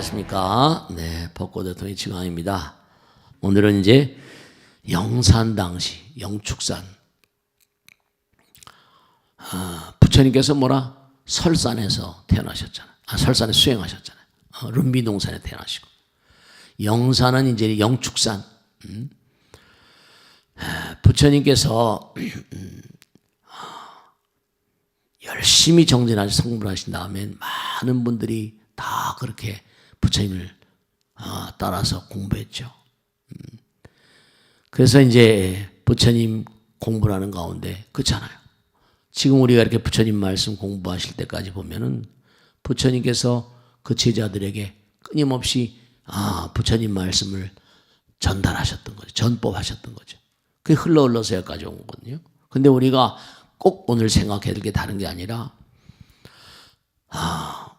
안녕하십니까. 네, 벚꽃대통령 지광입니다. 오늘은 이제 영산당시, 영축산. 부처님께서 설산에서 태어나셨잖아요. 설산에 수행하셨잖아요. 름비동산에 태어나시고. 영산은 이제 영축산. 부처님께서 열심히 정진하셔서 성불을 하신 다음에 많은 분들이 다 그렇게 부처님을 따라서 공부했죠. 그래서 이제 부처님 공부를 하는 가운데 그렇잖아요. 지금 우리가 이렇게 부처님 말씀 공부하실 때까지 보면은 부처님께서 그 제자들에게 끊임없이 부처님 말씀을 전달하셨던 거죠. 전법하셨던 거죠. 그게 흘러서 여기까지 온 거거든요. 근데 우리가 꼭 오늘 생각해야 될 게 다른 게 아니라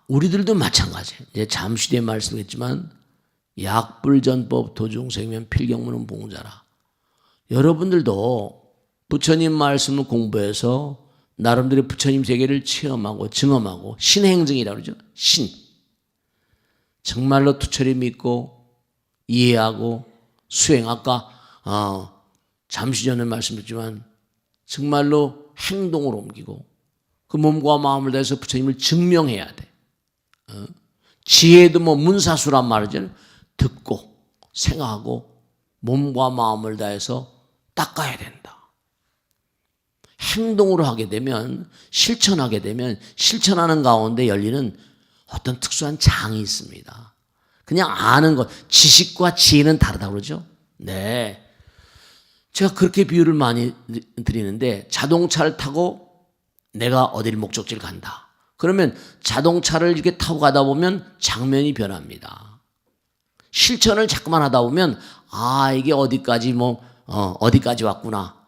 우리들도 마찬가지예요. 이제 잠시 뒤에 말씀했지만 약불전법 도중생면 필경문은 봉자라. 여러분들도 부처님 말씀을 공부해서 나름대로 부처님 세계를 체험하고 증험하고 신행증이라고 그러죠. 신. 정말로 투철히 믿고 이해하고 수행. 아까 잠시 전에 말씀드렸지만 정말로 행동으로 옮기고 그 몸과 마음을 다해서 부처님을 증명해야 돼. 지혜도 문사수란 말이죠. 듣고 생각하고 몸과 마음을 다해서 닦아야 된다. 행동으로 하게 되면 실천하게 되면 실천하는 가운데 열리는 어떤 특수한 장이 있습니다. 그냥 아는 것, 지식과 지혜는 다르다고 그러죠. 네. 제가 그렇게 비유를 많이 드리는데 자동차를 타고 내가 어딜 목적지를 간다. 그러면 자동차를 이렇게 타고 가다 보면 장면이 변합니다. 실천을 자꾸만 하다 보면 이게 어디까지 어디까지 왔구나.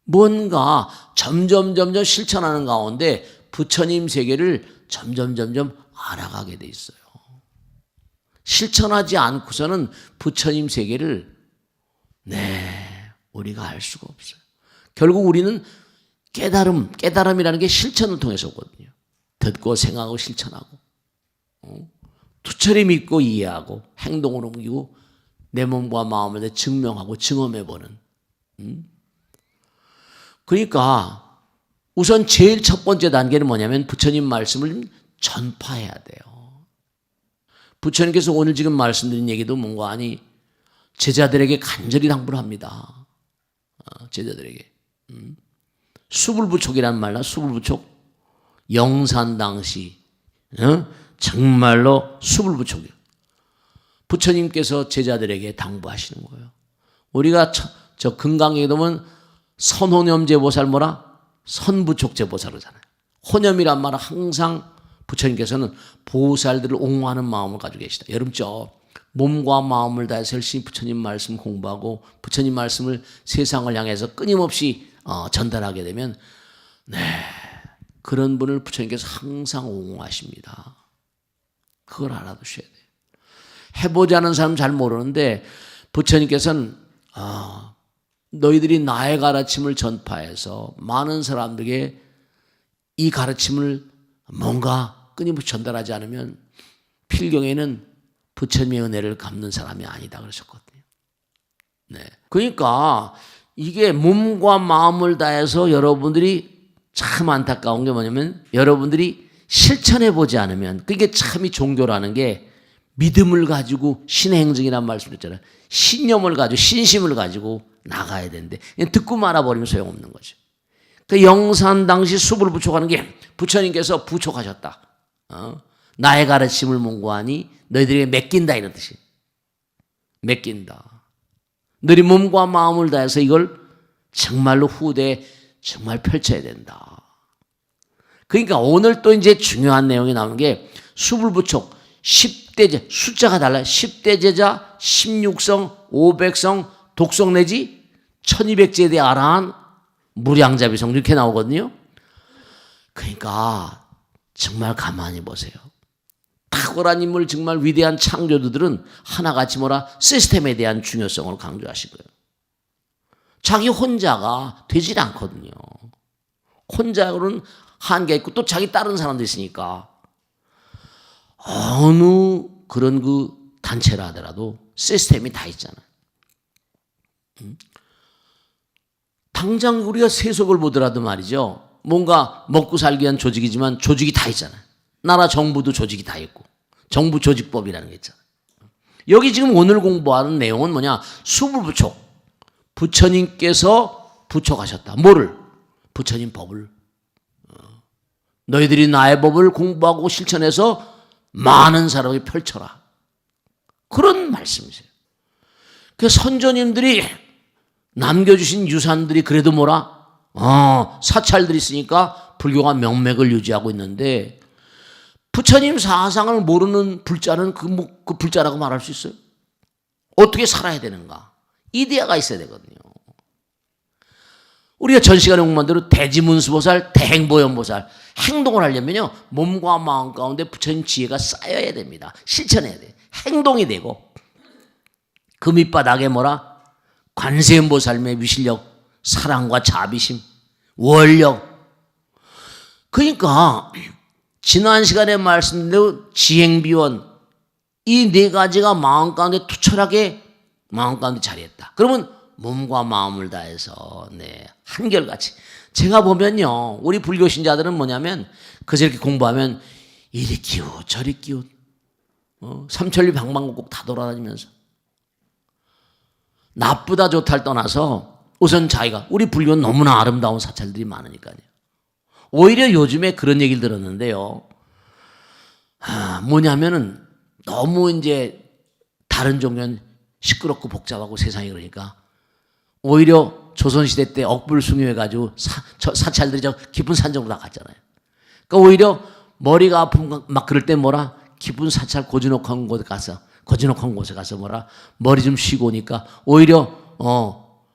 뭔가 점점 실천하는 가운데 부처님 세계를 점점 알아가게 돼 있어요. 실천하지 않고서는 부처님 세계를 우리가 알 수가 없어요. 결국 우리는 깨달음이라는 게 실천을 통해서 오거든요. 듣고 생각하고 실천하고 투철히 믿고 이해하고 행동으로 옮기고 내 몸과 마음을 증명하고 증험해보는. 그러니까 우선 제일 첫 번째 단계는 뭐냐면 부처님 말씀을 전파해야 돼요. 부처님께서 오늘 지금 말씀드린 얘기도 뭔가 제자들에게 간절히 당부를 합니다. 제자들에게. 수불부촉이라는 말이나 수불부촉. 영산당시. 정말로 수불부촉이에요. 부처님께서 제자들에게 당부하시는 거예요. 우리가 저 금강에 보면 선호념제보살 선부촉제보살 하잖아요. 호념이란 말은 항상 부처님께서는 보살들을 옹호하는 마음을 가지고 계시다. 여러분 몸과 마음을 다해서 열심히 부처님 말씀 공부하고 부처님 말씀을 세상을 향해서 끊임없이 전달하게 되면 그런 분을 부처님께서 항상 옹호하십니다. 그걸 알아두셔야 돼요. 해보지 않은 사람은 잘 모르는데 부처님께서는 너희들이 나의 가르침을 전파해서 많은 사람들에게 이 가르침을 뭔가 끊임없이 전달하지 않으면 필경에는 부처님의 은혜를 갚는 사람이 아니다 그러셨거든요. 그러니까 이게 몸과 마음을 다해서 여러분들이 참 안타까운 게 뭐냐면 여러분들이 실천해보지 않으면 그게 참이 종교라는 게 믿음을 가지고 신행증이란 말씀드렸잖아요. 신념을 가지고 신심을 가지고 나가야 되는데 그냥 듣고 말아버리면 소용없는 거죠. 그 영산당시 수불을 부촉하는 게 부처님께서 부촉하셨다. 나의 가르침을 몽고하니 너희들에게 맡긴다 이런 뜻이. 맡긴다. 너희 몸과 마음을 다해서 이걸 정말로 후대에 정말 펼쳐야 된다. 그러니까 오늘 또 이제 중요한 내용이 나오는 게 수불부촉 10대 숫자가 달라요. 10대 제자, 16성, 500성, 독성 내지 1200제대 아라한 무량자비성 이렇게 나오거든요. 그러니까 정말 가만히 보세요. 탁월한 인물 정말 위대한 창조주들은 하나같이 시스템에 대한 중요성을 강조하시고요. 자기 혼자가 되질 않거든요. 혼자로는 한계가 있고 또 자기 다른 사람도 있으니까 어느 그런 그 단체라 하더라도 시스템이 다 있잖아요. 당장 우리가 세속을 보더라도 말이죠. 뭔가 먹고 살기 위한 조직이지만 조직이 다 있잖아요. 나라 정부도 조직이 다 있고 정부 조직법이라는 게 있잖아요. 여기 지금 오늘 공부하는 내용은 뭐냐? 수불부촉. 부처님께서 부촉하셨다. 뭐를? 부처님 법을. 너희들이 나의 법을 공부하고 실천해서 많은 사람이 펼쳐라. 그런 말씀이세요. 그 선조님들이 남겨주신 유산들이 그래도 뭐라? 사찰들이 있으니까 불교가 명맥을 유지하고 있는데 부처님 사상을 모르는 불자는 그 불자라고 말할 수 있어요? 어떻게 살아야 되는가? 이데아가 있어야 되거든요. 우리가 전 시간에 공부한 대로 대지문수보살, 대행보현보살 행동을 하려면요. 몸과 마음 가운데 부처님 지혜가 쌓여야 됩니다. 실천해야 돼요. 행동이 되고 그 밑바닥에 뭐라? 관세음보살의 위실력, 사랑과 자비심, 원력. 그러니까 지난 시간에 말씀드린 대로 지행비원 이 네 가지가 마음 가운데 투철하게 마음 가운데 자리했다. 그러면 몸과 마음을 다해서 한결같이 제가 보면요. 우리 불교 신자들은 뭐냐면 그저 이렇게 공부하면 이리 기웃 저리 기웃 삼천리 방방곡곡 다 돌아다니면서 나쁘다 좋다를 떠나서 우선 자기가 우리 불교는 너무나 아름다운 사찰들이 많으니까요. 오히려 요즘에 그런 얘기를 들었는데요. 뭐냐면은 너무 이제 다른 종교는 시끄럽고 복잡하고 세상이 그러니까 오히려 조선시대 때 억불숭유해가지고 사찰들이 저 깊은 산정으로 다 갔잖아요. 그러니까 오히려 머리가 아픈 막 그럴 때 뭐라 깊은 사찰 고즈넉한 곳에 가서 뭐라 머리 좀 쉬고 오니까 오히려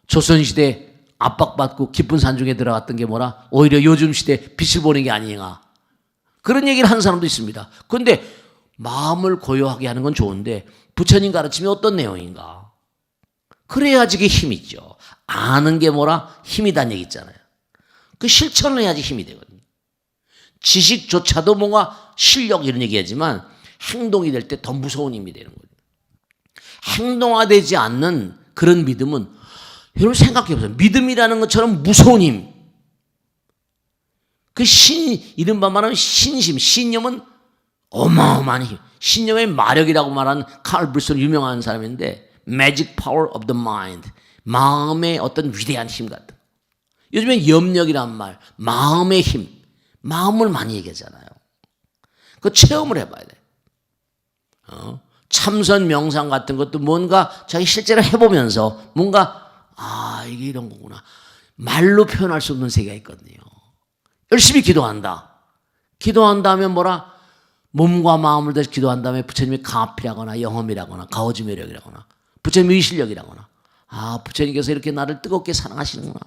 조선시대 압박받고 깊은 산중에 들어갔던 게 뭐라 오히려 요즘 시대 빛을 보는 게 아니냐 그런 얘기를 하는 사람도 있습니다. 그런데 마음을 고요하게 하는 건 좋은데 부처님 가르침이 어떤 내용인가? 그래야지 그게 힘이 있죠. 아는 게 뭐라 힘이란 얘기 있잖아요. 그 실천을 해야지 힘이 되거든요. 지식조차도 뭔가 실력 이런 얘기하지만 행동이 될 때 더 무서운 힘이 되는 거예요. 행동화되지 않는 그런 믿음은 여러분 생각해 보세요. 믿음이라는 것처럼 무서운 힘. 그 이른바 말하면 신심, 신념은 어마어마한 힘. 신념의 마력이라고 말하는 칼 브루슨 유명한 사람인데 Magic Power of the Mind. 마음의 어떤 위대한 힘 같은. 요즘에 염력이란 말, 마음의 힘. 마음을 많이 얘기하잖아요. 그 체험을 해봐야 돼. 참선 명상 같은 것도 뭔가 자기 실제로 해보면서 뭔가 이게 이런 거구나. 말로 표현할 수 없는 세계가 있거든요. 열심히 기도한다. 기도한 다음에 뭐라? 몸과 마음을 다해서 기도한 다음에 부처님의 가피라거나 영험이라거나 가오지매력이라거나 부처님의 의실력이라거나 부처님께서 이렇게 나를 뜨겁게 사랑하시는구나.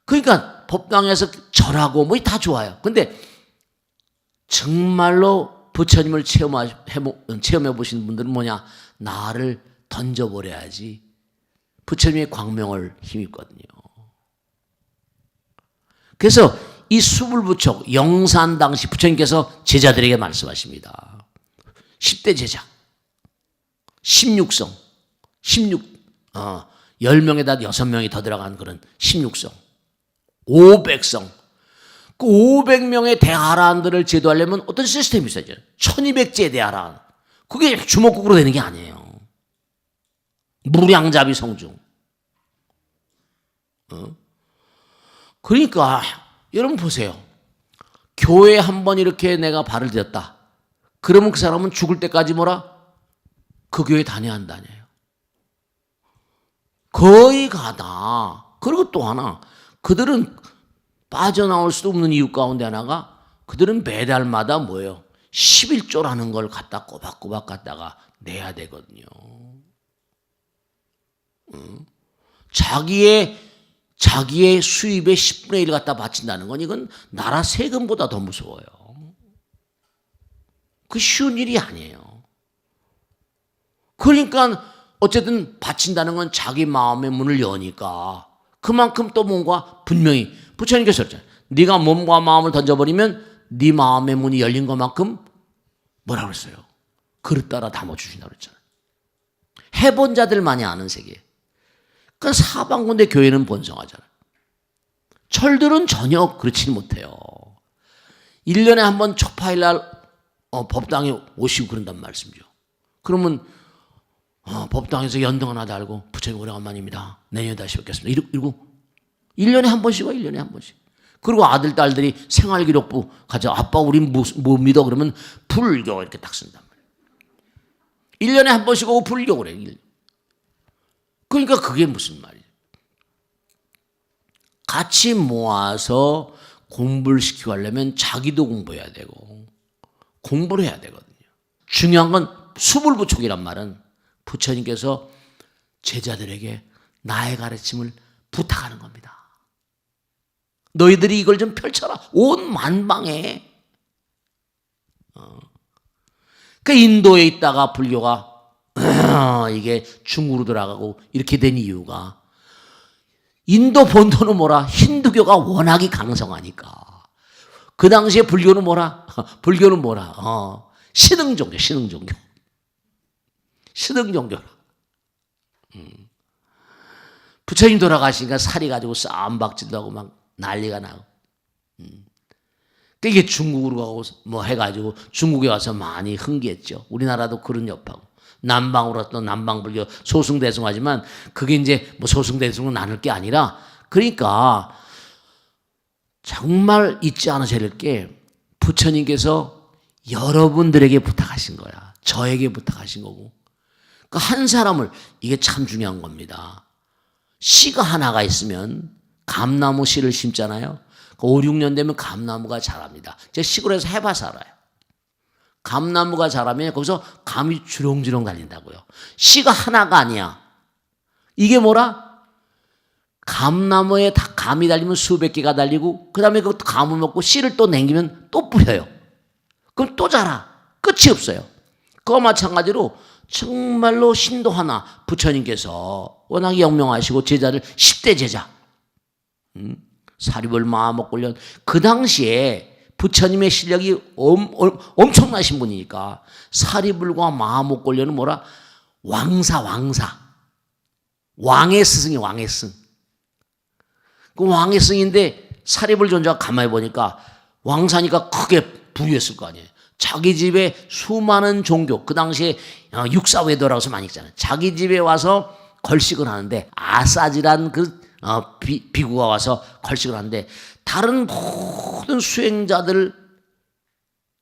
그러니까 법당에서 절하고 뭐 다 좋아요. 근데 정말로 부처님을 체험해 보신 분들은 뭐냐? 나를 던져버려야지 부처님의 광명을 힘입거든요. 그래서 이 수불부촉 영산 당시 부처님께서 제자들에게 말씀하십니다. 10대 제자 16성 10명에다 6명이 더 들어간 그런 16성 500성 그 500명의 대하란들을 제도하려면 어떤 시스템이 있어야죠. 1200제 대하란 그게 주먹국으로 되는 게 아니에요. 무량자비 성중. 그러니까 여러분 보세요. 교회에 한번 이렇게 내가 발을 들였다. 그러면 그 사람은 죽을 때까지 뭐라? 그 교회 다녀야 한다네요. 거의 가다. 그리고 또 하나 그들은 빠져나올 수 없는 이유 가운데 하나가 그들은 매달마다 뭐예요? 11조라는 걸 갖다 꼬박꼬박 갖다가 내야 되거든요. 자기의 수입의 10분의 1을 갖다 바친다는 건 이건 나라 세금보다 더 무서워요. 그 쉬운 일이 아니에요. 그러니까 어쨌든 바친다는 건 자기 마음의 문을 여니까 그만큼 또 뭔가 분명히 부처님께서 그랬잖아요. 네가 몸과 마음을 던져버리면 네 마음의 문이 열린 것만큼 뭐라 그랬어요? 그릇 따라 담아주신다고 그랬잖아요. 해본 자들만이 아는 세계. 그러니까 사방군데 교회는 번성하잖아요. 철들은 전혀 그렇지 못해요. 1년에 한 번 초파일날 법당에 오시고 그런단 말씀이죠. 그러면 법당에서 연등 하나 달고 부처님 오래간만입니다. 내년에 다시 뵙겠습니다. 이러고 1년에 한 번씩 와. 1년에 한 번씩. 그리고 아들 딸들이 생활기록부 가져. 아빠 우린 뭐 믿어? 그러면 불교 이렇게 딱 쓴단 말이에요. 1년에 한 번씩 오고 불교 그래. 그러니까 그게 무슨 말이에요. 같이 모아서 공부를 시키고 하려면 자기도 공부해야 되고 공부를 해야 되거든요. 중요한 건 수불부촉이란 말은 부처님께서 제자들에게 나의 가르침을 부탁하는 겁니다. 너희들이 이걸 좀 펼쳐라. 온 만방에. 그 인도에 있다가 불교가 이게 중국으로 들어가고 이렇게 된 이유가 인도 본토는 뭐라? 힌두교가 워낙이 강성하니까. 그 당시에 불교는 뭐라? 불교는 뭐라? 신흥종교, 신흥종교. 신흥종교라. 부처님 돌아가시니까 살이 가지고 쌈박질도 하고 막 난리가 나고. 이게 중국으로 가고 뭐 해가지고 중국에 와서 많이 흥기했죠. 우리나라도 그런 여파고. 남방으로 또 남방불교 소승대승하지만 그게 이제 뭐 소승대승으로 나눌 게 아니라 그러니까 정말 잊지 않으셔야 될 게 부처님께서 여러분들에게 부탁하신 거야. 저에게 부탁하신 거고. 그러니까 한 사람을 이게 참 중요한 겁니다. 씨가 하나가 있으면 감나무 씨를 심잖아요. 5, 6년 되면 감나무가 자랍니다. 제가 시골에서 해봐서 알아요. 감나무가 자라면 거기서 감이 주렁주렁 달린다고요. 씨가 하나가 아니야. 이게 뭐라? 감나무에 다 감이 달리면 수백 개가 달리고 그 다음에 그것도 감을 먹고 씨를 또 남기면 또 뿌려요. 그럼 또 자라. 끝이 없어요. 그와 마찬가지로 정말로 신도 하나 부처님께서 워낙 영명하시고 제자를 10대 제자 사리불 마하목골련 그 당시에 부처님의 실력이 엄청나신 분이니까 사리불과 마하목골련은 뭐라? 왕사 왕의 스승이 왕의 스승. 그 왕의 스승인데 사리불 존자가 가만히 보니까 왕사니까 크게 부유했을 거 아니에요. 자기 집에 수많은 종교 그 당시에 육사외도라고 해서 많이 있잖아요. 자기 집에 와서 걸식을 하는데 아사지란 그 비구가 와서 걸식을 하는데 다른 모든 수행자들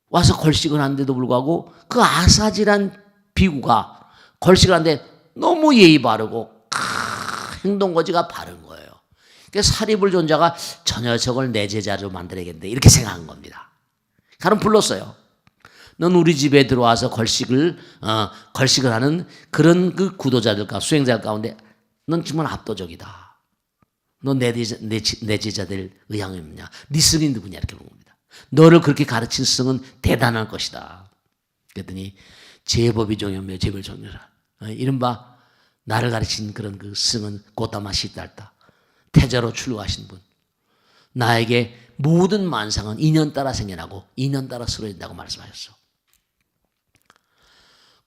와서 걸식을 하는데도 불구하고 그 아사지란 비구가 걸식을 하는데 너무 예의 바르고 행동거지가 바른 거예요. 그래서 사리불 존자가 저 녀석을 내 제자로 만들어야겠는데 이렇게 생각한 겁니다. 가끔 불렀어요. 넌 우리 집에 들어와서 걸식을 하는 그런 그 구도자들과 수행자들 가운데 넌 정말 압도적이다. 넌 내 제자들 의향이 뭐냐? 네 스승이 누구냐? 이렇게 물어봅니다. 너를 그렇게 가르친 스승은 대단할 것이다. 그랬더니 제법이 종이며 제별 종이라. 이른바 나를 가르친 그런 그 스승은 고타마 시달다. 태자로 출루하신 분. 나에게 모든 만상은 인연 따라 생겨나고 인연 따라 쓰러진다고 말씀하셨어.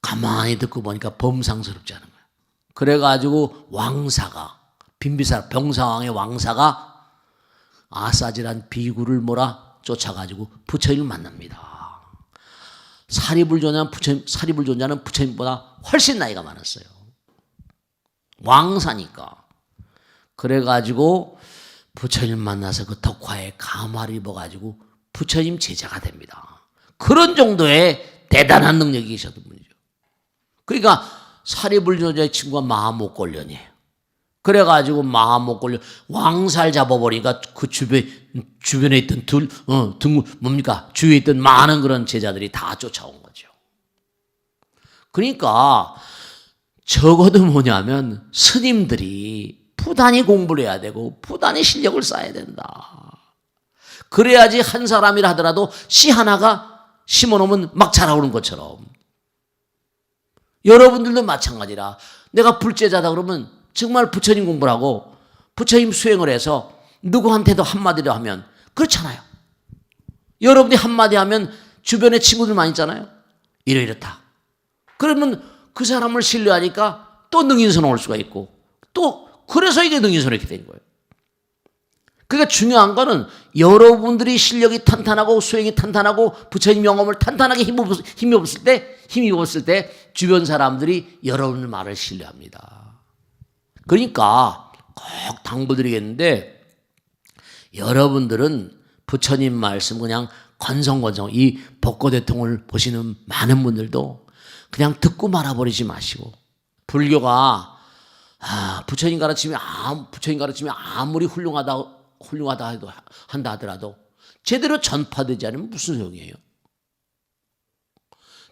가만히 듣고 보니까 범상스럽지 않은 거야. 그래가지고 왕사가 빈비사 병사왕의 왕사가 아사지란 비구를 쫓아가지고 부처님을 만납니다. 사리불존자는 부처님보다 훨씬 나이가 많았어요. 왕사니까. 그래가지고 부처님 만나서 그 덕화에 가마를 입어가지고 부처님 제자가 됩니다. 그런 정도의 대단한 능력이 계셨던 분이죠. 그러니까 사리불존자의 친구가 마하목골련이에요. 그래가지고 마하목골련 왕살 잡아버리니까 그 주변에 있던 주위에 있던 많은 그런 제자들이 다 쫓아온 거죠. 그러니까 적어도 뭐냐면 스님들이 부단히 공부를 해야 되고 부단히 실력을 쌓아야 된다. 그래야지 한 사람이라 하더라도 씨 하나가 심어놓으면 막 자라오는 것처럼 여러분들도 마찬가지라. 내가 불제자다 그러면 정말 부처님 공부를 하고 부처님 수행을 해서 누구한테도 한마디로 하면 그렇잖아요. 여러분이 한마디 하면 주변에 친구들 많이 있잖아요. 이렇다. 그러면 그 사람을 신뢰하니까 또 능인선을 올 수가 있고, 또 그래서 이게 능인선이 이렇게 된 거예요. 그러니까 중요한 거는 여러분들이 실력이 탄탄하고 수행이 탄탄하고 부처님 영험을 탄탄하게 힘입었을 때 주변 사람들이 여러분의 말을 신뢰합니다. 그러니까 꼭 당부드리겠는데, 여러분들은 부처님 말씀 그냥 건성건성, 이 법고대통을 보시는 많은 분들도 그냥 듣고 말아버리지 마시고, 불교가 부처님 가르침이 아무리 훌륭하다 한다 하더라도 제대로 전파되지 않으면 무슨 소용이에요?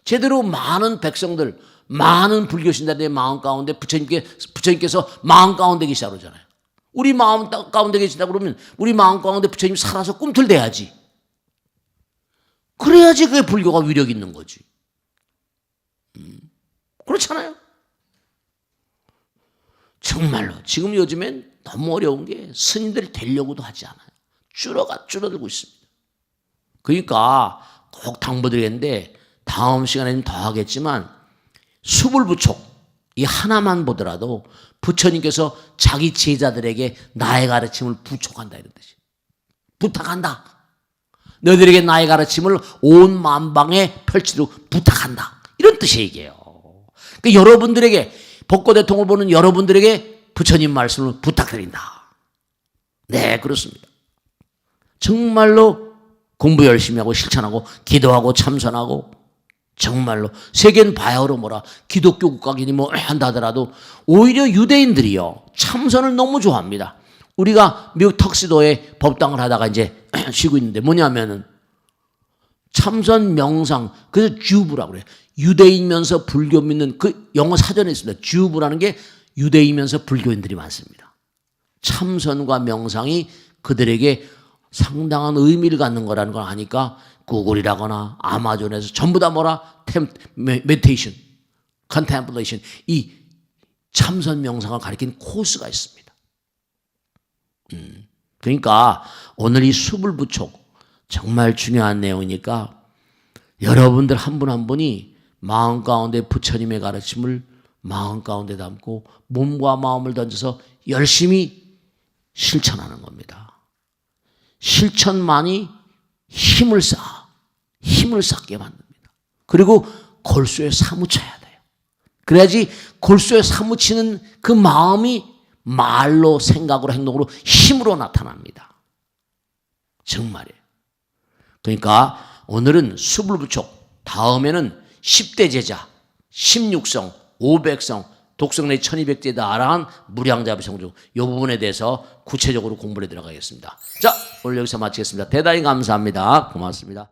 제대로 많은 백성들, 많은 불교 신자들의 마음 가운데 부처님께서 마음 가운데 계시다고 그러잖아요. 우리 마음 가운데 계시다고 그러면 우리 마음 가운데 부처님이 살아서 꿈틀대야지. 그래야지 그게 불교가 위력 있는 거지. 그렇잖아요. 정말로 지금 요즘엔 너무 어려운 게 스님들이 되려고도 하지 않아요. 줄어들고 있습니다. 그러니까 꼭 당부드리겠는데, 다음 시간에는 더 하겠지만, 수불부촉 이 하나만 보더라도 부처님께서 자기 제자들에게 나의 가르침을 부촉한다, 이런 뜻이에요. 부탁한다. 너희들에게 나의 가르침을 온 만방에 펼치도록 부탁한다, 이런 뜻의 얘기예요. 그러니까 여러분들에게, 법고대통을 보는 여러분들에게 부처님 말씀을 부탁드린다. 네, 그렇습니다. 정말로 공부 열심히 하고 실천하고 기도하고 참선하고, 정말로 세계는 바야흐로 뭐라 기독교 국가기니 뭐 한다 하더라도 오히려 유대인들이요 참선을 너무 좋아합니다. 우리가 미국 턱시도에 법당을 하다가 이제 쉬고 있는데 뭐냐면은 참선 명상, 그래서 주부라고 그래요. 유대인이면서 불교 믿는, 그 영어 사전에 있습니다. 주부라는 게 유대이면서 불교인들이 많습니다. 참선과 명상이 그들에게 상당한 의미를 갖는 거라는 걸 아니까 구글이라거나 아마존에서 전부 다 뭐라 메디테이션, 컨템플레이션, 이 참선 명상을 가리킨 코스가 있습니다. 그러니까 오늘 이 수불부촉 정말 중요한 내용이니까 여러분들 한 분 한 분이 마음 가운데 부처님의 가르침을 마음 가운데 담고 몸과 마음을 던져서 열심히 실천하는 겁니다. 실천만이 힘을 쌓게 만듭니다. 그리고 골수에 사무쳐야 돼요. 그래야지 골수에 사무치는 그 마음이 말로, 생각으로, 행동으로, 힘으로 나타납니다. 정말이에요. 그러니까 오늘은 수불부촉, 다음에는 10대 제자, 16성, 500성, 독성 내 1200제다 아라한 무량자비성중, 이 부분에 대해서 구체적으로 공부를 들어가겠습니다. 자, 오늘 여기서 마치겠습니다. 대단히 감사합니다. 고맙습니다.